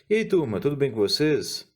E aí, turma, tudo bem com vocês?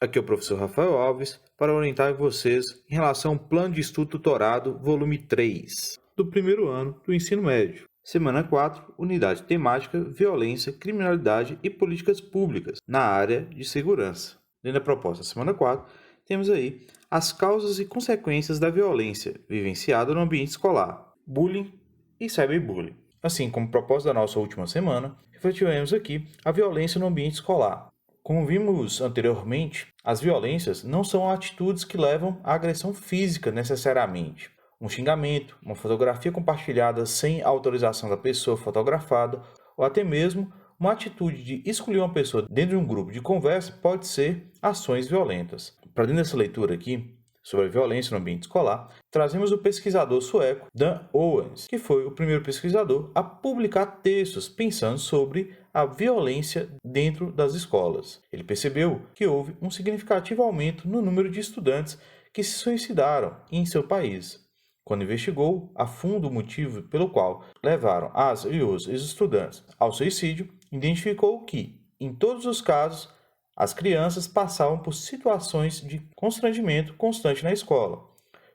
Aqui é o professor Rafael Alves para orientar vocês em relação ao Plano de Estudo Tutorado, volume 3, do primeiro ano do ensino médio. Semana 4, unidade temática, violência, criminalidade e políticas públicas na área de segurança. Dentro da proposta da semana 4, temos aí as causas e consequências da violência vivenciada no ambiente escolar, bullying e cyberbullying. Assim como proposta da nossa última semana, refletiremos aqui a violência no ambiente escolar. Como vimos anteriormente, as violências não são atitudes que levam à agressão física necessariamente. Um xingamento, uma fotografia compartilhada sem autorização da pessoa fotografada, ou até mesmo uma atitude de excluir uma pessoa dentro de um grupo de conversa pode ser ações violentas. Para dentro dessa leitura aqui, sobre a violência no ambiente escolar, trazemos o pesquisador sueco Dan Owens, que foi o primeiro pesquisador a publicar textos pensando sobre a violência dentro das escolas. Ele percebeu que houve um significativo aumento no número de estudantes que se suicidaram em seu país. Quando investigou a fundo o motivo pelo qual levaram as e os estudantes ao suicídio, identificou que, em todos os casos, as crianças passavam por situações de constrangimento constante na escola.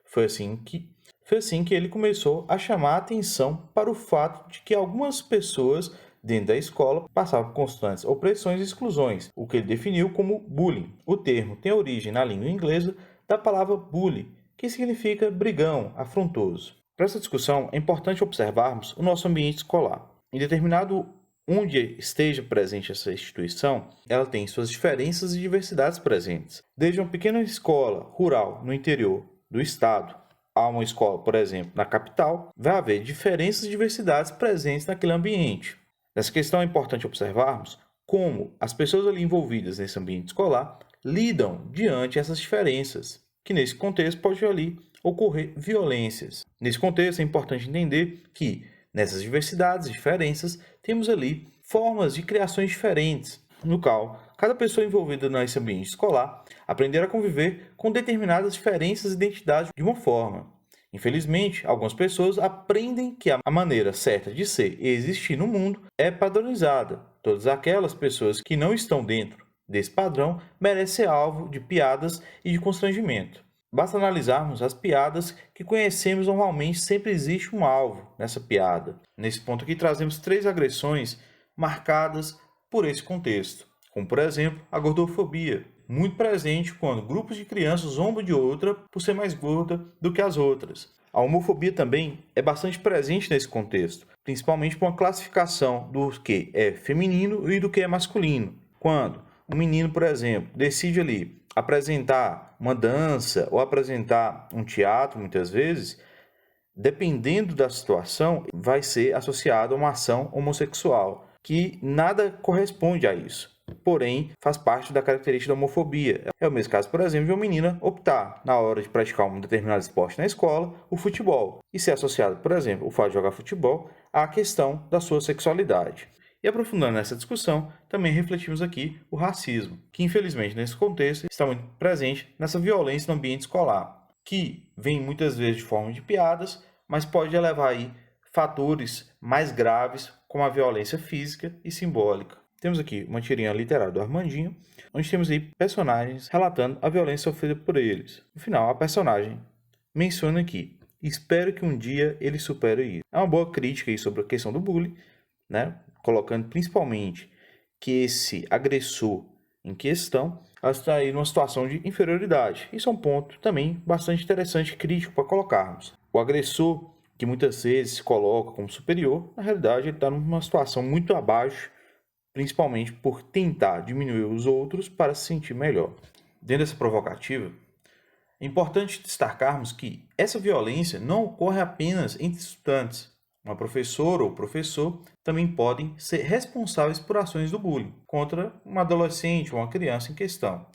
Foi assim que ele começou a chamar a atenção para o fato de que algumas pessoas dentro da escola passavam por constantes opressões e exclusões, o que ele definiu como bullying. O termo tem origem na língua inglesa da palavra bully, que significa brigão, afrontoso. Para essa discussão, é importante observarmos o nosso ambiente escolar. Em determinado onde esteja presente essa instituição, ela tem suas diferenças e diversidades presentes. Desde uma pequena escola rural no interior do estado a uma escola, por exemplo, na capital, vai haver diferenças e diversidades presentes naquele ambiente. Nessa questão é importante observarmos como as pessoas ali envolvidas nesse ambiente escolar lidam diante essas diferenças, que nesse contexto pode ali ocorrer violências. Nesse contexto é importante entender que nessas diversidades e diferenças, temos ali formas de criações diferentes, no qual cada pessoa envolvida nesse ambiente escolar aprender a conviver com determinadas diferenças e identidades de uma forma. Infelizmente, algumas pessoas aprendem que a maneira certa de ser e existir no mundo é padronizada. Todas aquelas pessoas que não estão dentro desse padrão merecem ser alvo de piadas e de constrangimento. Basta analisarmos as piadas que conhecemos normalmente, sempre existe um alvo nessa piada. Nesse ponto aqui trazemos 3 agressões marcadas por esse contexto, como por exemplo a gordofobia, muito presente quando grupos de crianças zombam de outra por ser mais gorda do que as outras. A homofobia também é bastante presente nesse contexto, principalmente por uma classificação do que é feminino e do que é masculino. Quando um menino, por exemplo, decide ali apresentar uma dança ou apresentar um teatro, muitas vezes, dependendo da situação, vai ser associado a uma ação homossexual, que nada corresponde a isso. Porém, faz parte da característica da homofobia. É o mesmo caso, por exemplo, de uma menina optar, na hora de praticar um determinado esporte na escola, o futebol, e ser associado, por exemplo, o fato de jogar futebol à questão da sua sexualidade. E aprofundando nessa discussão, também refletimos aqui o racismo, que infelizmente nesse contexto está muito presente nessa violência no ambiente escolar, que vem muitas vezes de forma de piadas, mas pode levar aí fatores mais graves como a violência física e simbólica. Temos aqui uma tirinha literária do Armandinho, onde temos aí personagens relatando a violência sofrida por eles. No final, a personagem menciona aqui: espero que um dia ele supere isso. É uma boa crítica aí sobre a questão do bullying, né? Colocando principalmente que esse agressor em questão está aí numa situação de inferioridade. Isso é um ponto também bastante interessante e crítico para colocarmos. O agressor, que muitas vezes se coloca como superior, na realidade ele está numa situação muito abaixo, principalmente por tentar diminuir os outros para se sentir melhor. Dentro dessa provocativa, é importante destacarmos que essa violência não ocorre apenas entre estudantes. Uma professora ou professor também podem ser responsáveis por ações do bullying contra um adolescente ou uma criança em questão.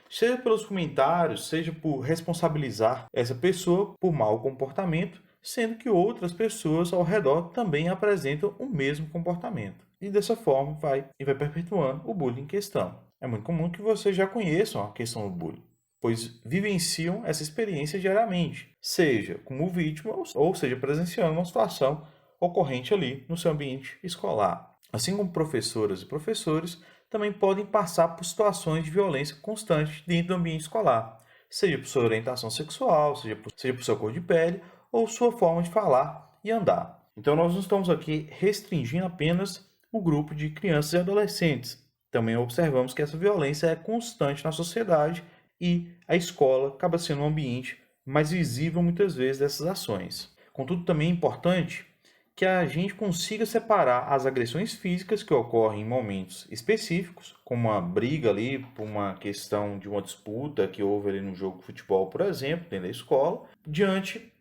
Seja pelos comentários, seja por responsabilizar essa pessoa por mau comportamento, sendo que outras pessoas ao redor também apresentam o mesmo comportamento. E dessa forma vai perpetuando o bullying em questão. É muito comum que vocês já conheçam a questão do bullying. pois vivenciam essa experiência diariamente, seja como vítima ou seja presenciando uma situação ocorrente ali no seu ambiente escolar. Assim como professoras e professores também podem passar por situações de violência constante dentro do ambiente escolar, seja por sua orientação sexual, seja por sua cor de pele ou sua forma de falar e andar. Então nós não estamos aqui restringindo apenas o grupo de crianças e adolescentes. Também observamos que essa violência é constante na sociedade e a escola acaba sendo um ambiente mais visível muitas vezes dessas ações. Contudo, também é importante que a gente consiga separar as agressões físicas que ocorrem em momentos específicos, como uma briga ali por uma questão de uma disputa que houve ali no jogo de futebol, por exemplo, dentro da escola, diante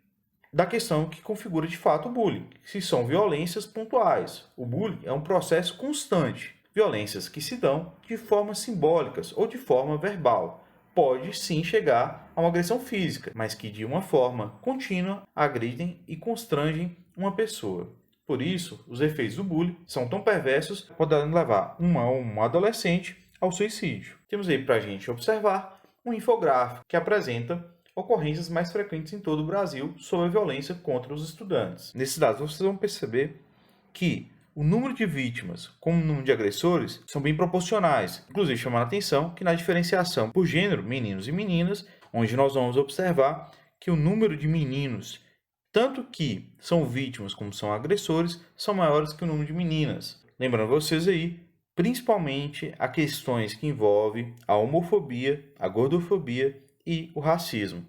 da questão que configura de fato o bullying, se são violências pontuais. O bullying é um processo constante, violências que se dão de formas simbólicas ou de forma verbal. Pode sim chegar a uma agressão física, mas que de uma forma contínua agridem e constrangem uma pessoa. Por isso, os efeitos do bullying são tão perversos que podem levar um adolescente ao suicídio. Temos aí para a gente observar um infográfico que apresenta ocorrências mais frequentes em todo o Brasil sobre a violência contra os estudantes. Nesses dados, vocês vão perceber que o número de vítimas como o número de agressores são bem proporcionais, inclusive chamando a atenção que na diferenciação por gênero, meninos e meninas, onde nós vamos observar que o número de meninos, tanto que são vítimas como são agressores, são maiores que o número de meninas. Lembrando vocês aí, principalmente a questões que envolvem a homofobia, a gordofobia e o racismo.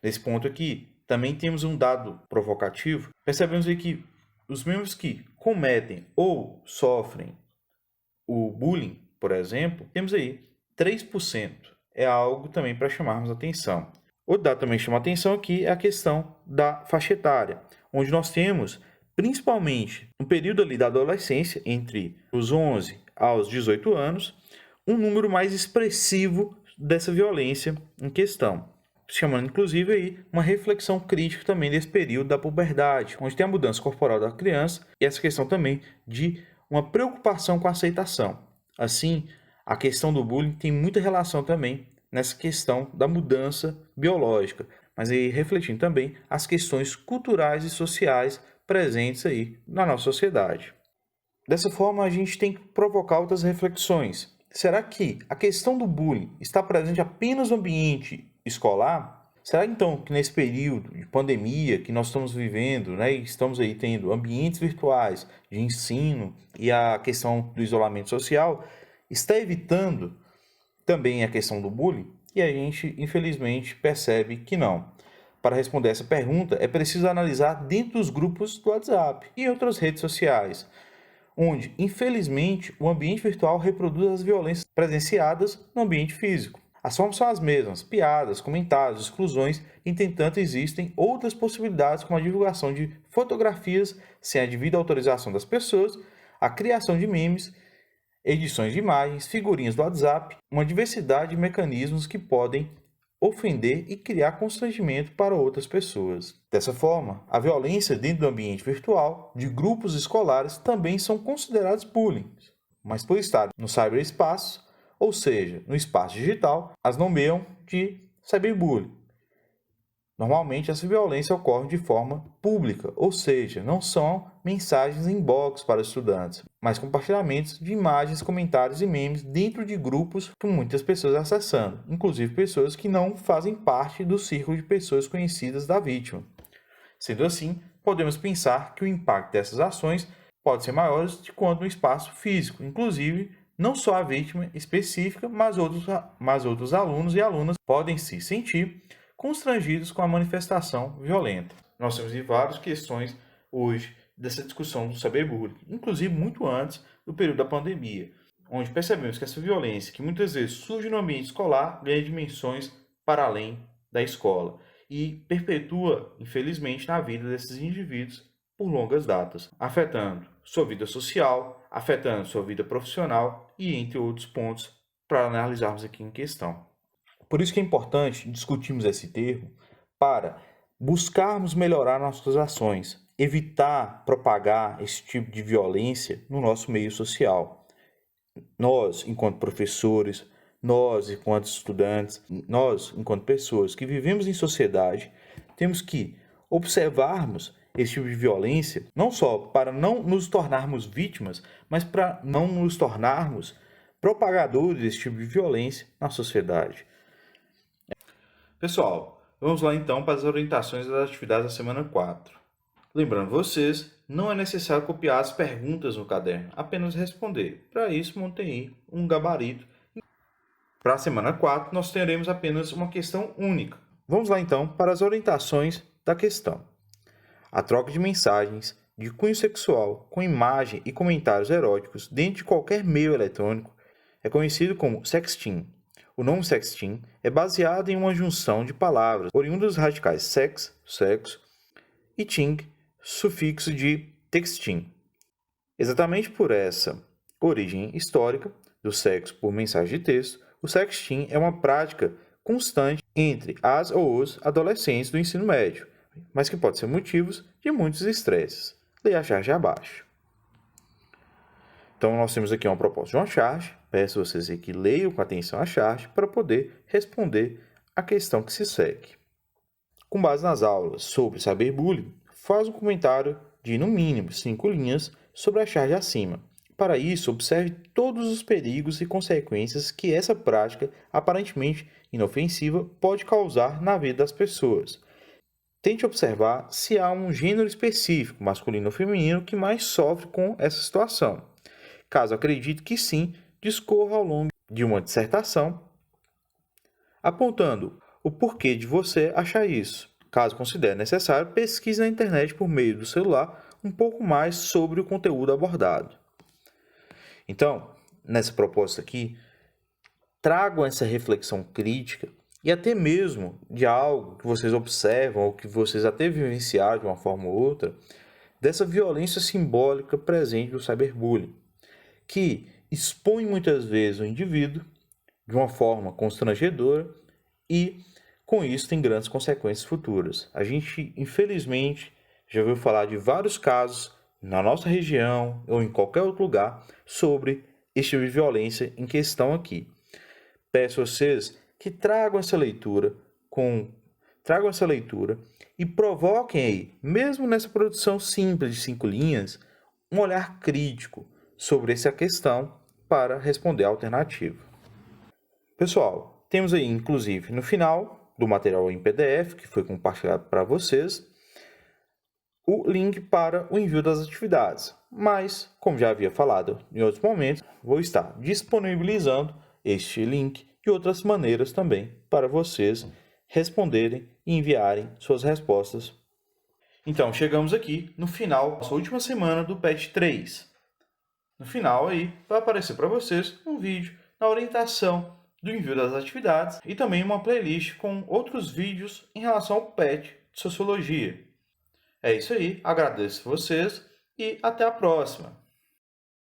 Nesse ponto aqui, também temos um dado provocativo. Percebemos aí que os membros que cometem ou sofrem o bullying, por exemplo, temos aí 3%. É algo também para chamarmos a atenção. Outro dado também que chama a atenção aqui é a questão da faixa etária, onde nós temos, principalmente no período ali da adolescência, entre os 11 aos 18 anos, um número mais expressivo dessa violência em questão, chamando inclusive aí uma reflexão crítica também desse período da puberdade, onde tem a mudança corporal da criança e essa questão também de uma preocupação com a aceitação. Assim, a questão do bullying tem muita relação também nessa questão da mudança biológica, mas aí refletindo também as questões culturais e sociais presentes aí na nossa sociedade. Dessa forma, a gente tem que provocar outras reflexões. Será que a questão do bullying está presente apenas no ambiente escolar? Será então que nesse período de pandemia que nós estamos vivendo, né, e estamos aí tendo ambientes virtuais de ensino e a questão do isolamento social, está evitando também a questão do bullying? E a gente, infelizmente, percebe que não. Para responder essa pergunta, é preciso analisar dentro dos grupos do WhatsApp e outras redes sociais, onde, infelizmente, o ambiente virtual reproduz as violências presenciadas no ambiente físico. As formas são as mesmas, piadas, comentários, exclusões, e, entretanto, existem outras possibilidades, como a divulgação de fotografias sem a devida autorização das pessoas, a criação de memes, edições de imagens, figurinhas do WhatsApp, uma diversidade de mecanismos que podem ofender e criar constrangimento para outras pessoas. Dessa forma, a violência dentro do ambiente virtual de grupos escolares também são considerados bullying, mas por estar no cyberespaço, ou seja, no espaço digital, as nomeiam de cyberbullying. Normalmente, essa violência ocorre de forma pública, ou seja, não são mensagens em inbox para estudantes, mas compartilhamentos de imagens, comentários e memes dentro de grupos com muitas pessoas acessando, inclusive pessoas que não fazem parte do círculo de pessoas conhecidas da vítima. Sendo assim, podemos pensar que o impacto dessas ações pode ser maior de quanto no espaço físico, inclusive não só a vítima específica, mas outros alunos e alunas podem se sentir constrangidos com a manifestação violenta. Nós temos várias questões hoje dessa discussão do cyberbullying, inclusive muito antes do período da pandemia, onde percebemos que essa violência, que muitas vezes surge no ambiente escolar, ganha dimensões para além da escola e perpetua, infelizmente, na vida desses indivíduos por longas datas, afetando sua vida social, afetando sua vida profissional e entre outros pontos para analisarmos aqui em questão. Por isso que é importante discutirmos esse termo para buscarmos melhorar nossas ações, evitar propagar esse tipo de violência no nosso meio social. Nós, enquanto professores, Nós, enquanto estudantes, nós, enquanto pessoas que vivemos em sociedade, temos que observarmos esse tipo de violência, não só para não nos tornarmos vítimas, mas para não nos tornarmos propagadores desse tipo de violência na sociedade. Pessoal, vamos lá então para as orientações das atividades da semana 4. Lembrando vocês, não é necessário copiar as perguntas no caderno, apenas responder. Para isso, montem aí um gabarito. Para a semana 4, nós teremos apenas uma questão única. Vamos lá então para as orientações da questão. A troca de mensagens de cunho sexual com imagem e comentários eróticos dentro de qualquer meio eletrônico é conhecido como sexting. O nome sexting é baseado em uma junção de palavras oriundas dos radicais sex, sexo, e ting, sufixo de texting. Exatamente por essa origem histórica do sexo por mensagem de texto, o sexting é uma prática constante entre as ou os adolescentes do ensino médio, mas que pode ser motivos de muitos estresses. Leia a charge abaixo. Então, nós temos aqui uma proposta de uma charge. Peço vocês que leiam com atenção a charge para poder responder a questão que se segue. Com base nas aulas sobre cyberbullying, faz um comentário de, no mínimo, 5 linhas sobre a charge acima. Para isso, observe todos os perigos e consequências que essa prática, aparentemente inofensiva, pode causar na vida das pessoas. Tente observar se há um gênero específico, masculino ou feminino, que mais sofre com essa situação. Caso acredite que sim, discorra ao longo de uma dissertação, apontando o porquê de você achar isso. Caso considere necessário, pesquise na internet por meio do celular um pouco mais sobre o conteúdo abordado. Então, nessa proposta aqui, tragam essa reflexão crítica e até mesmo de algo que vocês observam ou que vocês até vivenciaram de uma forma ou outra, dessa violência simbólica presente do cyberbullying, que expõe muitas vezes o indivíduo de uma forma constrangedora e, com isso, tem grandes consequências futuras. A gente, infelizmente, já ouviu falar de vários casos na nossa região ou em qualquer outro lugar sobre este tipo de violência em questão aqui. Peço a vocês que tragam essa leitura e provoquem aí, mesmo nessa produção simples de 5 linhas, um olhar crítico sobre essa questão para responder a alternativa. Pessoal, temos aí, inclusive, no final do material em PDF, que foi compartilhado para vocês, o link para o envio das atividades. Mas, como já havia falado em outros momentos, vou estar disponibilizando este link de outras maneiras também para vocês responderem e enviarem suas respostas. Então, chegamos aqui no final da nossa última semana do PET 3. No final aí vai aparecer para vocês um vídeo na orientação do envio das atividades e também uma playlist com outros vídeos em relação ao PET de Sociologia. É isso aí, agradeço vocês e até a próxima!